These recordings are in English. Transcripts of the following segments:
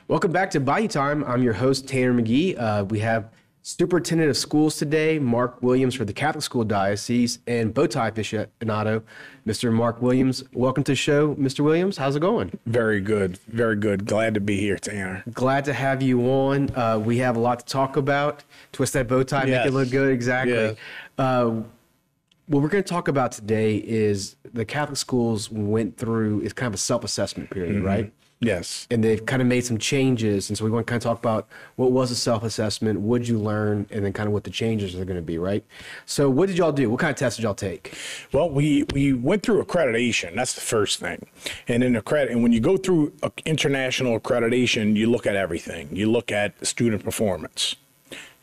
Welcome back to Bayou Time. I'm your host, Tanner McGee. We have Superintendent of Schools today, Mark Williams for the Catholic School Diocese, and Bowtie aficionado, Mr. Mark Williams. Welcome to the show, Mr. Williams. How's it going? Very good. Very good. Glad to be here, Tanner. Glad to have you on. We have a lot to talk about. Twist that bow tie, make it look good. Exactly. Yes. What we're going to talk about today is the Catholic schools went through, it's kind of a self-assessment period, right? Yes. And they've kind of made some changes. And so we want to kind of talk about what was a self-assessment, what did you learn, and then kind of what the changes are going to be, right? So what did y'all do? What kind of tests did y'all take? Well, we went through accreditation. That's the first thing. And when you go through international accreditation, you look at everything. You look at student performance.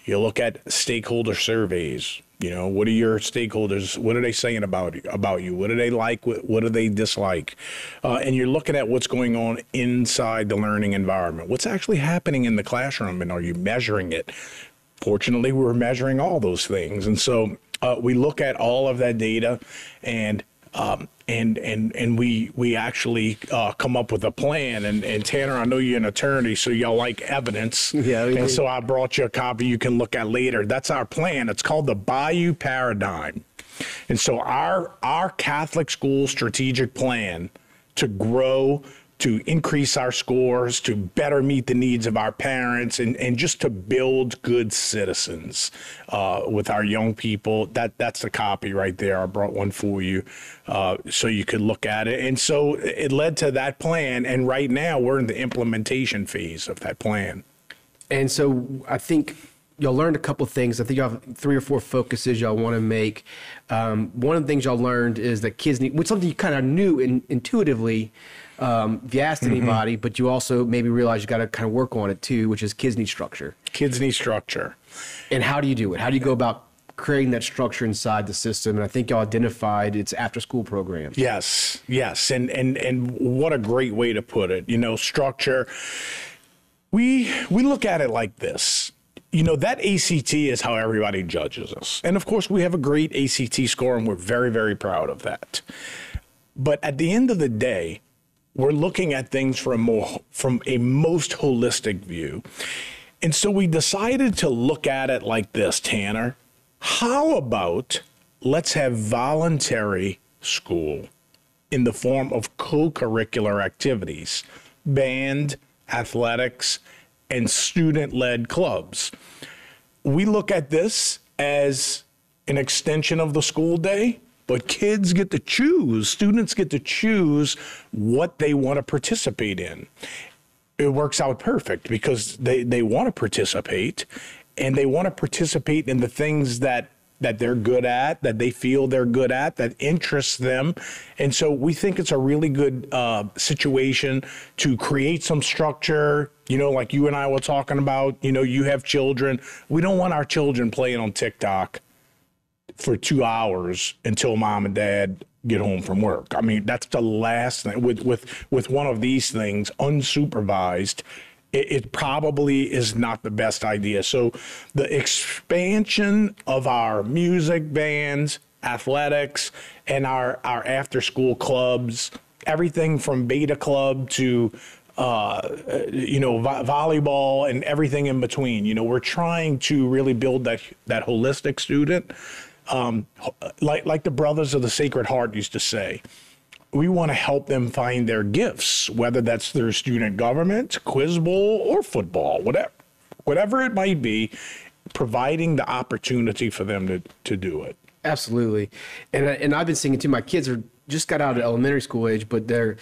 You look at stakeholder surveys. You know, what are your stakeholders? What are they saying about you? What do they like? What do they dislike? And you're looking at what's going on inside the learning environment. What's actually happening in the classroom, and are you measuring it? Fortunately, we're measuring all those things. And so we look at all of that data, and we actually come up with a plan. And Tanner, I know you're an attorney, so y'all like evidence. Yeah. And so I brought you a copy you can look at later. That's our plan. It's called the Bayou Paradigm. And so our Catholic school strategic plan to grow, to increase our scores, to better meet the needs of our parents, and just to build good citizens with our young people. That's the copy right there. I brought one for you so you could look at it. And so it led to that plan, and right now we're in the implementation phase of that plan. And so I think y'all learned a couple things. I think y'all have 3 or 4 focuses y'all want to make. One of the things y'all learned is that kids need, which something you kind of knew intuitively, if you asked anybody, but you also maybe realize you got to kind of work on it too, which is kids need structure. Kids need structure. And how do you do it? How do you go about creating that structure inside the system? And I think y'all identified its after school programs. Yes. And what a great way to put it. You know, structure. We look at it like this. You know, that ACT is how everybody judges us. And of course, we have a great ACT score, and we're very, very proud of that. But at the end of the day, we're looking at things from a most holistic view. And so we decided to look at it like this, Tanner. How about let's have voluntary school in the form of co-curricular activities, band, athletics, and student-led clubs. We look at this as an extension of the school day, but kids get to choose, students get to choose what they want to participate in. It works out perfect because they want to participate, and they want to participate in the things that they're good at, that they feel they're good at, that interests them. And so we think it's a really good situation to create some structure, you know, like you and I were talking about. You know, you have children. We don't want our children playing on TikTok for 2 hours until mom and dad get home from work. I mean, that's the last thing. With one of these things, unsupervised, it probably is not the best idea. So the expansion of our music bands, athletics, and our after-school clubs, everything from beta club to volleyball and everything in between. You know, we're trying to really build that holistic student, like the Brothers of the Sacred Heart used to say. We want to help them find their gifts, whether that's through student government, quiz bowl, or football, whatever it might be, providing the opportunity for them to do it. Absolutely. And I've been seeing it too. My kids are just got out of elementary school age, but we know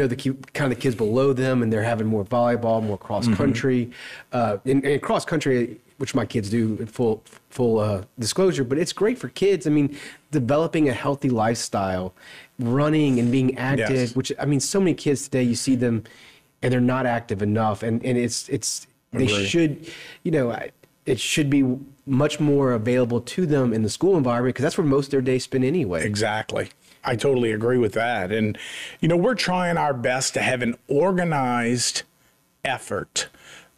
the kind of the kids below them, and they're having more volleyball, more cross country, and cross country, which my kids do in full disclosure. But it's great for kids. I mean, developing a healthy lifestyle, running and being active. Yes. Which, I mean, so many kids today, you see them, and they're not active enough, and they should, you know, it should be much more available to them in the school environment, because that's where most of their day spent anyway. Exactly. I totally agree with that. And, you know, we're trying our best to have an organized effort,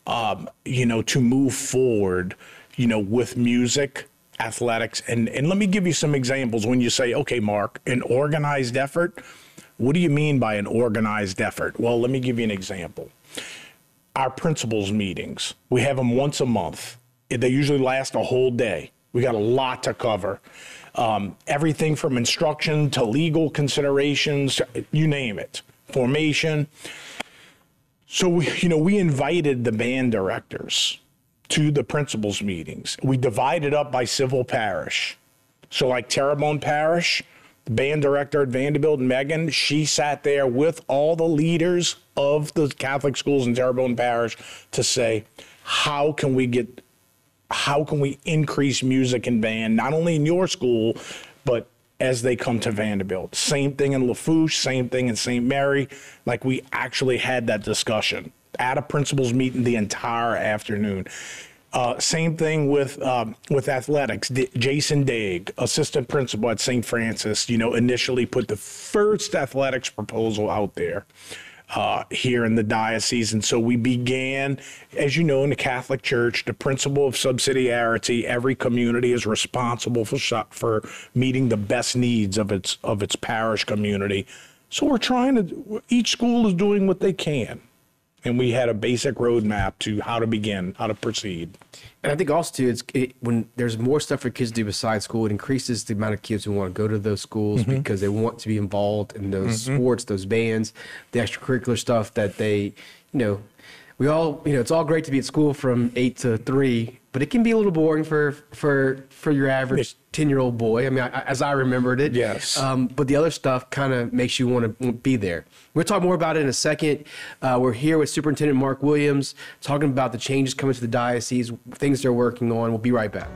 to move forward, with music, athletics. And let me give you some examples. When you say, okay, Mark, an organized effort, what do you mean by an organized effort? Well, let me give you an example. our principals meetings. We have them once a month. They usually last a whole day. We got a lot to cover. Everything from instruction to legal considerations, you name it, formation. So, we invited the band directors to the principals meetings. We divided up by civil parish. So like Terrebonne Parish, the band director at Vanderbilt, Megan, she sat there with all the leaders of the Catholic schools in Terrebonne Parish to say, how can we increase music and band, not only in your school, but as they come to Vanderbilt. Same thing in Lafourche, same thing in St. Mary. Like, we actually had that discussion at a principals meeting the entire afternoon. Same thing with athletics. Jason Daig, assistant principal at St. Francis, initially put the first athletics proposal out there here in the diocese. And so we began, as you know, in the Catholic Church, the principle of subsidiarity. Every community is responsible for meeting the best needs of its parish community. So we're each school is doing what they can. And we had a basic roadmap to how to begin, how to proceed. And I think also, too, when there's more stuff for kids to do besides school, it increases the amount of kids who want to go to those schools because they want to be involved in those sports, those bands, the extracurricular stuff that they, we all, it's all great to be at school from 8 to 3, but it can be a little boring for your average 10-year-old boy. I mean, as I remembered it. Yes. But the other stuff kind of makes you want to be there. We'll talk more about it in a second. We're here with Superintendent Mark Williams, talking about the changes coming to the diocese, things they're working on. We'll be right back.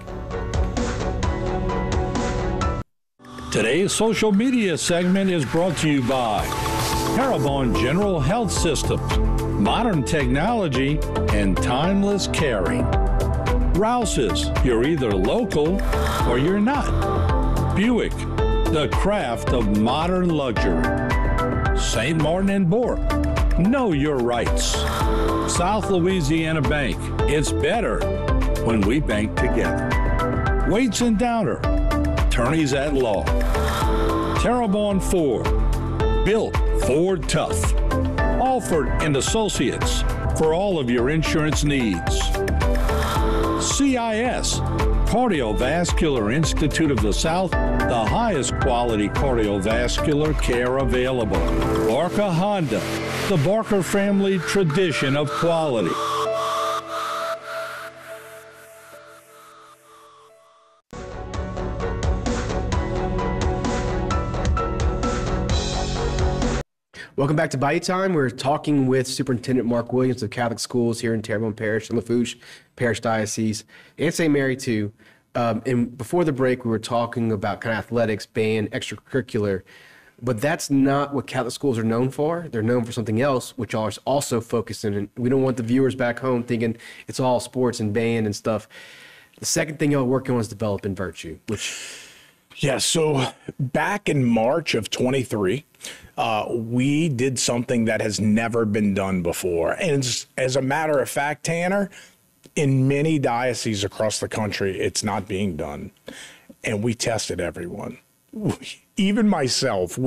Today's social media segment is brought to you by Terrebonne General Health Systems, modern technology, and timeless caring. Rouse's, you're either local or you're not. Buick, the craft of modern luxury. St. Martin and Bourke, know your rights. South Louisiana Bank, it's better when we bank together. Waits and Downer, attorneys at law. Terrebonne Ford, built Ford tough. Alford and Associates, for all of your insurance needs. CIS, Cardiovascular Institute of the South, the highest quality cardiovascular care available. Barker Honda, the Barker family tradition of quality. Welcome back to Bayou Time. We're talking with Superintendent Mark Williams of Catholic Schools here in Terrebonne Parish and Lafourche Parish Diocese, and St. Mary too. And before the break, we were talking about kind of athletics, band, extracurricular, but that's not what Catholic schools are known for. They're known for something else, which are also focusing. And we don't want the viewers back home thinking it's all sports and band and stuff. The second thing y'all are working on is developing virtue, which... Yeah, so back in March of 23, we did something that has never been done before. And as a matter of fact, Tanner, in many dioceses across the country, it's not being done. And we tested everyone. Even myself,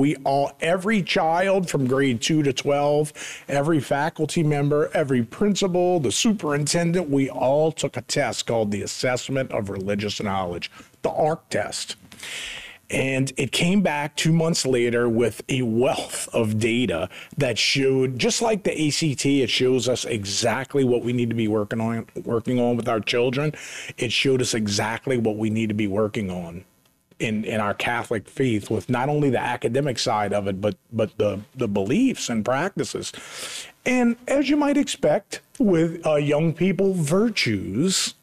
every child from grade 2 to 12, every faculty member, every principal, the superintendent, we all took a test called the Assessment of Religious Knowledge, the ARC test. And it came back 2 months later with a wealth of data that showed, just like the ACT, it shows us exactly what we need to be working on with our children. It showed us exactly what we need to be working on in our Catholic faith, with not only the academic side of it, but the beliefs and practices. And as you might expect with young people, virtues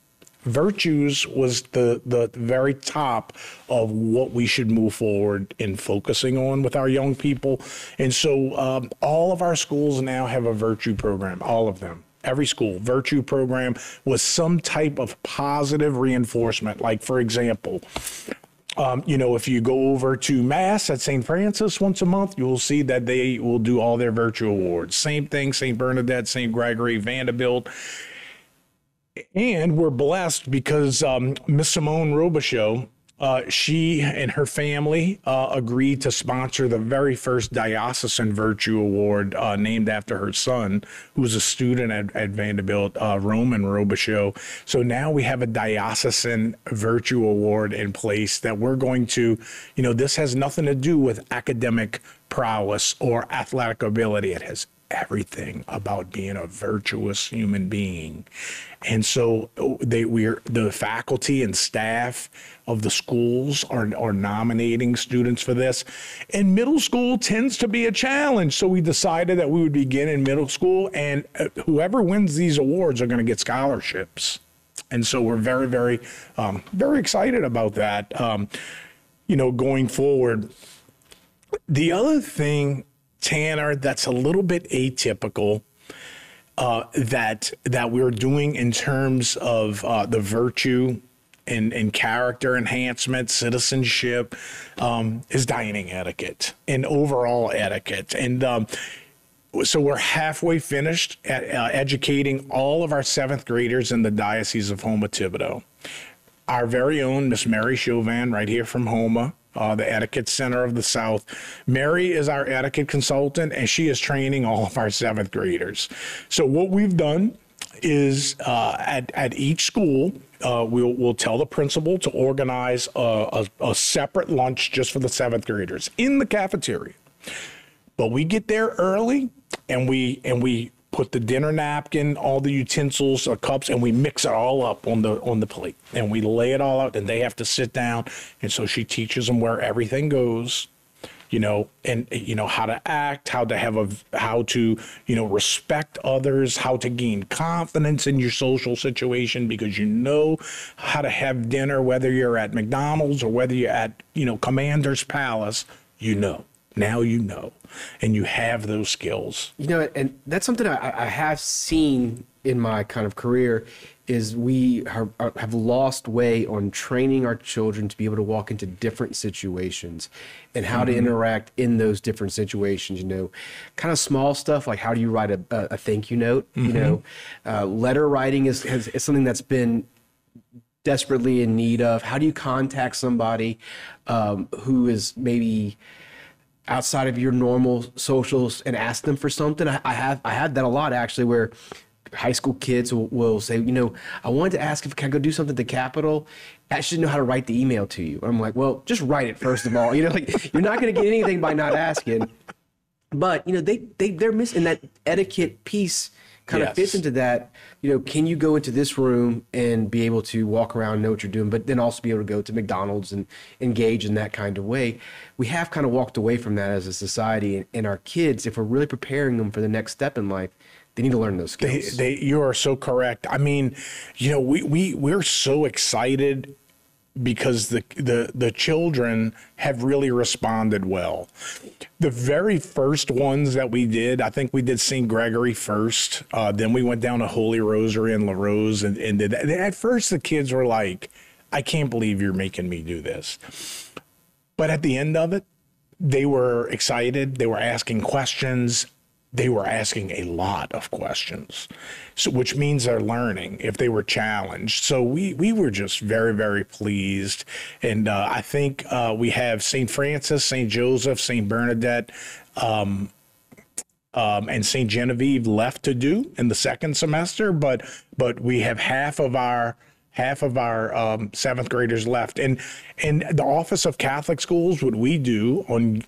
was the very top of what we should move forward in focusing on with our young people. And so all of our schools now have a virtue program, all of them. Every school, virtue program with some type of positive reinforcement. Like, for example, if you go over to Mass at St. Francis once a month, you will see that they will do all their virtue awards. Same thing, St. Bernadette, St. Gregory, Vanderbilt. And we're blessed because Miss Simone Robichaux She and her family agreed to sponsor the very first Diocesan Virtue Award named after her son, who was a student at Vanderbilt, Roman Robichaux. So now we have a Diocesan Virtue Award in place that we're going to, this has nothing to do with academic prowess or athletic ability. It has everything about being a virtuous human being. And so the faculty and staff of the schools are nominating students for this. And middle school tends to be a challenge. So we decided that we would begin in middle school, and whoever wins these awards are going to get scholarships. And so we're very, very, very excited about that, going forward. The other thing, Tanner, that's a little bit atypical that we're doing in terms of the virtue and character enhancement, citizenship, is dining etiquette and overall etiquette. And so we're halfway finished at educating all of our 7th graders in the Diocese of Houma-Thibodaux. Our very own Miss Mary Chauvin, right here from Houma, the Etiquette Center of the South. Mary is our etiquette consultant, and she is training all of our 7th graders. So what we've done is at each school, we'll tell the principal to organize a separate lunch just for the 7th graders in the cafeteria. But we get there early, and we put the dinner napkin, all the utensils, cups, and we mix it all up on the plate, and we lay it all out, and they have to sit down. And so she teaches them where everything goes, and how to act, how to respect others, how to gain confidence in your social situation, because how to have dinner, whether you're at McDonald's or whether you're at Commander's Palace. Now and you have those skills. And that's something I have seen in my kind of career, is we have lost way on training our children to be able to walk into different situations and how to interact in those different situations. Kind of small stuff like, how do you write a thank you note? Letter writing is something that's been desperately in need of. How do you contact somebody who is maybe outside of your normal socials and ask them for something? I had that a lot, actually, where high school kids will say, I wanted to ask if I can go do something at the Capitol. I should know how to write the email to you. I'm like, well, just write it first of all. You're not going to get anything by not asking. But they're missing that etiquette piece. Kind of fits into that. Can you go into this room and be able to walk around, know what you're doing, but then also be able to go to McDonald's and engage in that kind of way? We have kind of walked away from that as a society, and our kids, if we're really preparing them for the next step in life, they need to learn those skills. You are so correct. I mean, we're so excited because the children have really responded well. The very first ones that we did, I think we did St. Gregory first. Then we went down to Holy Rosary and La Rose and did that. At first, the kids were like, I can't believe you're making me do this. But at the end of it, they were excited. They were asking questions. They were asking a lot of questions, so which means they're learning if they were challenged. So we were just very, very pleased. And I think we have St. Francis, St. Joseph, St. Bernadette, and St. Genevieve left to do in the second semester, but we have half of our 7th graders left. And the Office of Catholic Schools, what we do on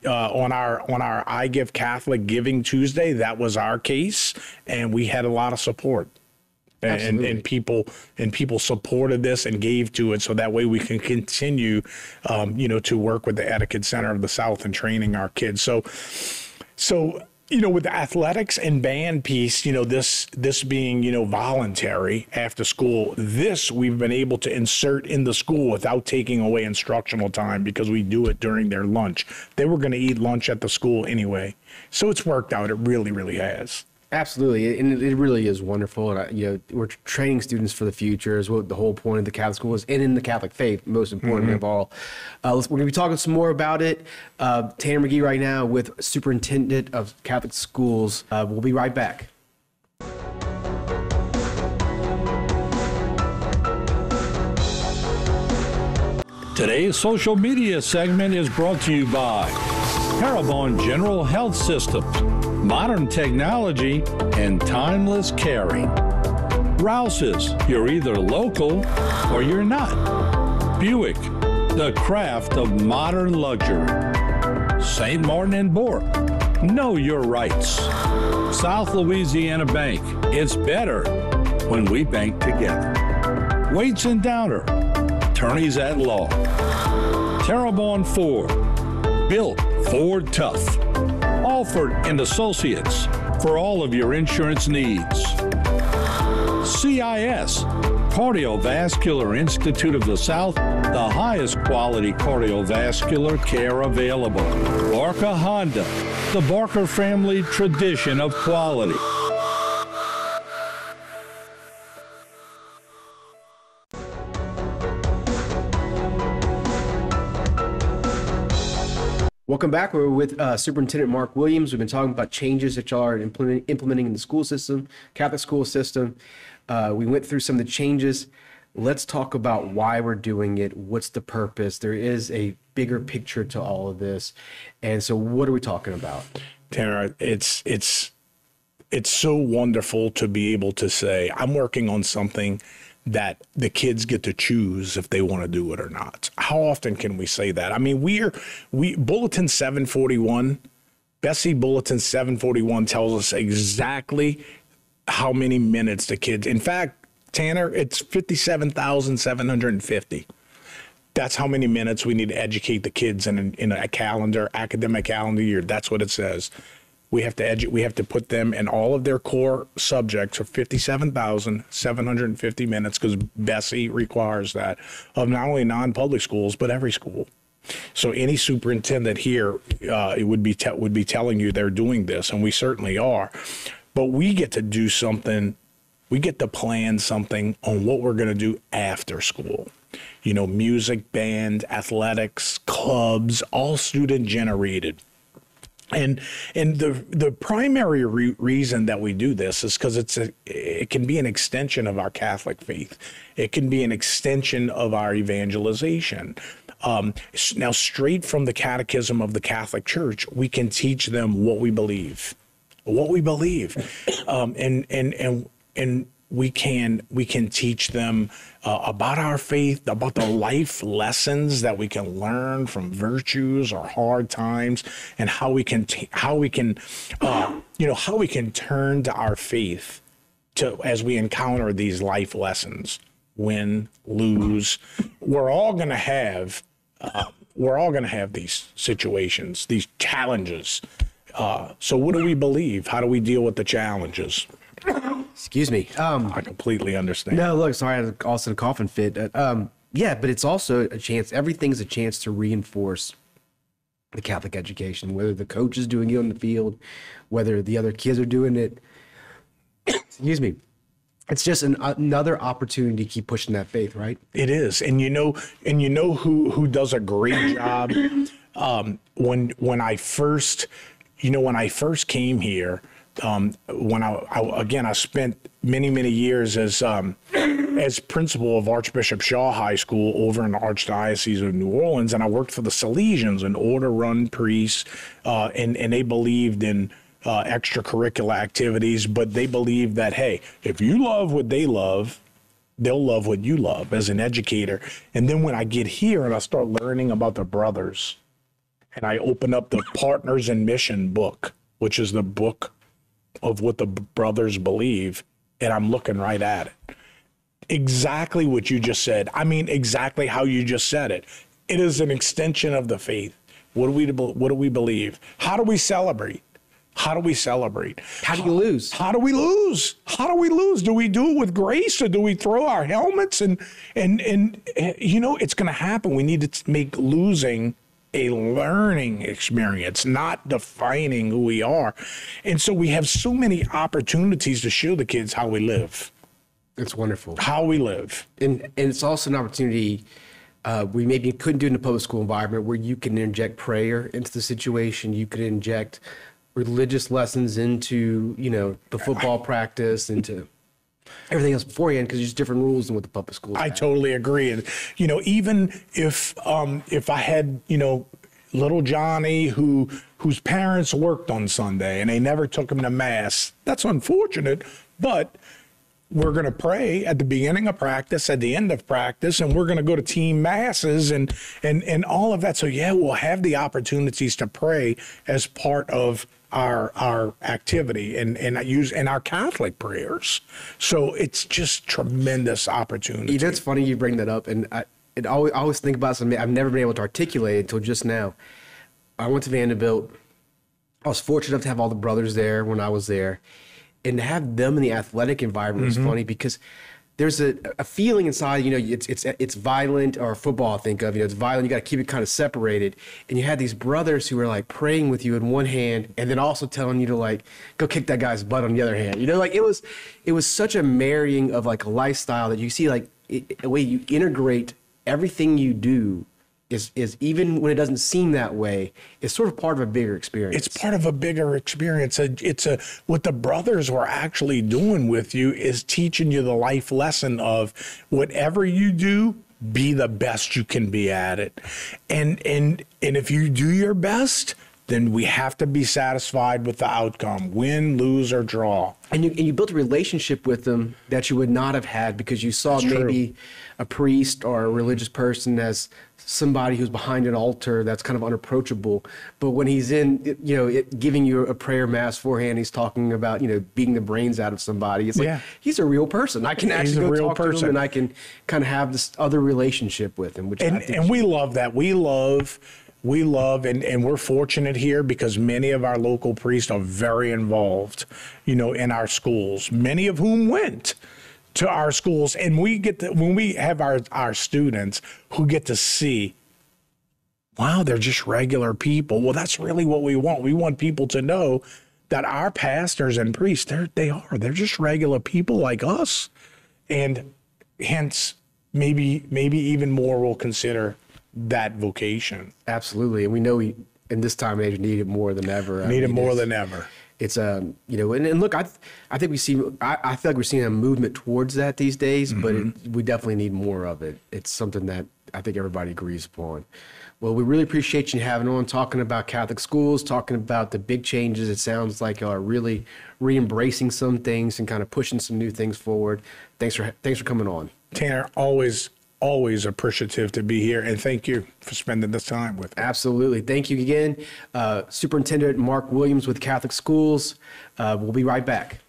our I Give Catholic Giving Tuesday, that was our case, and we had a lot of support. And people supported this and gave to it, so that way we can continue to work with the Etiquette Center of the South and training our kids. So with the athletics and band piece, this being, voluntary after school, this we've been able to insert in the school without taking away instructional time, because we do it during their lunch. They were going to eat lunch at the school anyway. So it's worked out. It really, really has. Absolutely, and it really is wonderful. And we're training students for the future is what the whole point of the Catholic school is, and in the Catholic faith, most importantly of all. We're going to be talking some more about it. Tanner McGee right now with Superintendent of Catholic Schools. We'll be right back. Today's social media segment is brought to you by Parabon General Health Systems, modern technology, and timeless caring. Rouse's, you're either local or you're not. Buick, the craft of modern luxury. St. Martin and Bourke, know your rights. South Louisiana Bank, it's better when we bank together. Waits and Downer, attorneys at law. Terrebonne Ford, built Ford tough. Alford and Associates, for all of your insurance needs. CIS, Cardiovascular Institute of the South, the highest quality cardiovascular care available. Barker Honda, the Barker family tradition of quality. Welcome back. We're with Superintendent Mark Williams. We've been talking about changes that y'all are implementing in the school system, Catholic school system. We went through some of the changes. Let's talk about why we're doing it. What's the purpose? There is a bigger picture to all of this. And so what are we talking about? Tara, it's so wonderful to be able to say, I'm working on something that the kids get to choose if they want to do it or not. How often can we say that? I mean, Bulletin 741, Bessie Bulletin 741 tells us exactly how many minutes the kids, in fact, Tanner, it's 57,750. That's how many minutes we need to educate the kids in a academic calendar year. That's what it says. We have to put them in all of their core subjects for 57,750 minutes because Bessie requires that of not only non-public schools but every school. So any superintendent here would be telling you they're doing this, and we certainly are. But we get to do something. We get to plan something on what we're going to do after school. You know, music, band, athletics, clubs, all student generated. And the primary reason that we do this is because it can be an extension of our Catholic faith. It can be an extension of our evangelization. Now, straight from the Catechism of the Catholic Church, we can teach them what we believe, and we can teach them about our faith, about the life lessons that we can learn from virtues or hard times, and how we can turn to our faith as we encounter these life lessons. Win, lose, we're all going to have these situations, these challenges. So what do we believe? How do we deal with the challenges? Excuse me. I completely understand. No, look, sorry, I had also a coughing fit. Yeah, but it's also a chance. Everything's a chance to reinforce the Catholic education, whether the coach is doing it on the field, whether the other kids are doing it. Excuse me. It's just another opportunity to keep pushing that faith, right? It is. And you know who does a great job? When I first came here, when I spent many years as principal of Archbishop Shaw High School over in the Archdiocese of New Orleans, and I worked for the Salesians, an order-run priests, and they believed in extracurricular activities, but they believed that, hey, if you love what they love, they'll love what you love as an educator. And then when I get here and I start learning about the brothers, and I open up the Partners in Mission book, which is the book of what the brothers believe, and I'm looking right at it. Exactly what you just said. I mean, exactly how you just said it. It is an extension of the faith. What do we believe? How do we celebrate? How do we celebrate? How do you lose? How do we lose? How do we lose? Do we do it with grace, or do we throw our helmets? And you know, it's going to happen. We need to make losing a learning experience, not defining who we are. And so we have so many opportunities to show the kids how we live. It's wonderful. How we live. And it's also an opportunity we maybe couldn't do in the public school environment, where you can inject prayer into the situation. You could inject religious lessons into, you know, the football practice, into everything else beforehand because there's different rules than what the public schools I have. totally agree. And, even if I had, little Johnny whose parents worked on Sunday and they never took him to mass, that's unfortunate, but we're going to pray at the beginning of practice, at the end of practice, and we're going to go to team masses and all of that. So yeah, we'll have the opportunities to pray as part of our activity and our Catholic prayers. So it's just tremendous opportunity. It's funny you bring that up, and I always think about something I've never been able to articulate it until just now. I went to Vanderbilt. I was fortunate enough to have all the brothers there when I was there. And to have them in the athletic environment was funny because there's a feeling inside, it's violent, or football I think of, it's violent. You got to keep it kind of separated. And you had these brothers who were like praying with you in one hand and then also telling you to like, go kick that guy's butt on the other hand. It was such a marrying of like a lifestyle that you see like a way you integrate everything you do is even when it doesn't seem that way, it's sort of part of a bigger experience. It's part of a bigger experience. What the brothers were actually doing with you is teaching you the life lesson of whatever you do, be the best you can be at it. And if you do your best, then we have to be satisfied with the outcome, win, lose, or draw. And you built a relationship with them that you would not have had because you saw maybe a priest or a religious person as somebody who's behind an altar that's kind of unapproachable. But when he's in, giving you a prayer mass beforehand, he's talking about, beating the brains out of somebody. It's like, he's a real person. I can actually go talk to him and I can kind of have this other relationship with him. And we love that. We love, and we're fortunate here because many of our local priests are very involved, in our schools, many of whom went to our schools. And when we have our students who get to see, wow, they're just regular people. Well, that's really what we want. We want people to know that our pastors and priests, they're just regular people like us. And hence, maybe even more will consider that vocation. Absolutely. And we know in this time and age need it more than ever. More than ever. It's and look, I think I feel like we're seeing a movement towards that these days, but we definitely need more of it. It's something that I think everybody agrees upon. Well, we really appreciate you having on, talking about Catholic schools, talking about the big changes. It sounds like y'all are really re-embracing some things and kind of pushing some new things forward. Thanks for coming on. Tanner, always appreciative to be here, and thank you for spending this time with me. Absolutely. Thank you again. Superintendent Mark Williams with Catholic Schools. We'll be right back.